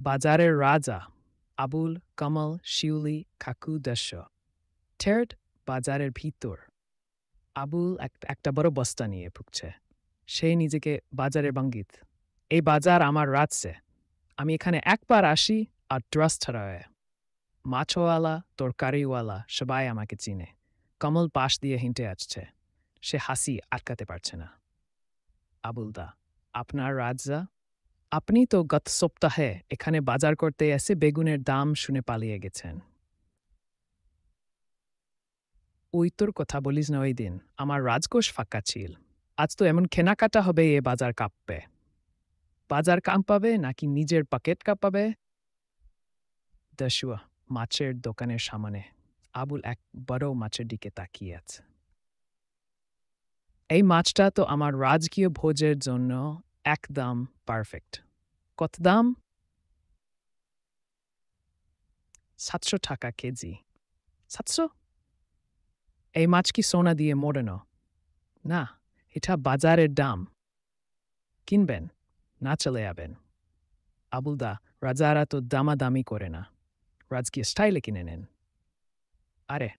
বাজারের রাজা আবুল কামাল শিউলি কাকু দস্য ঠেট বাজারের ভিতর আবুল একটা বড় বস্তা নিয়ে ঢুকছে। সে নিজেকে বাজারে বাঙ্গিত। এই বাজার আমার রাজছে। আমি এখানে একবার আসি আর ট্রাস্ট হারায়। মাছওয়ালা তরকারিওয়ালা সবাই আমাকে চিনে। কমল পাশ দিয়ে হেঁটে আসছে। সে হাসি আটকাতে পারছে না। আবুলদা, আপনার রাজা? আপনি তো গত সপ্তাহে এখানে বাজার করতে এসে বেগুনের দাম শুনে পালিয়ে গেছেন। ওই তোর কথা বলিস না ওই দিন। আমার রাজকোষ ফাঁকা ছিল। আজ তো এমন কেনাকাটা হবে এ বাজার কাঁপবে। বাজার কাঁপাবে নাকি নিজের পকেট কাঁপাবে? দস্যুয়া মাছের দোকানের সামনে আবুল এক বড় মাছের দিকে তাকিয়ে আছে। এই মাছটা তো আমার রাজকীয় ভোজের জন্য একদম পারফেক্ট। কত দাম? 700 টাকা কেজি। 700? এই মাছ কি সোনা দিয়ে মোড়ানো? না, এটা বাজারের দাম। কিনবেন? না চলে যাবেন। আবুলদা, রাজারা তো দামাদামি করে না। রাজকীয় স্টাইলে কিনে নেন। আরে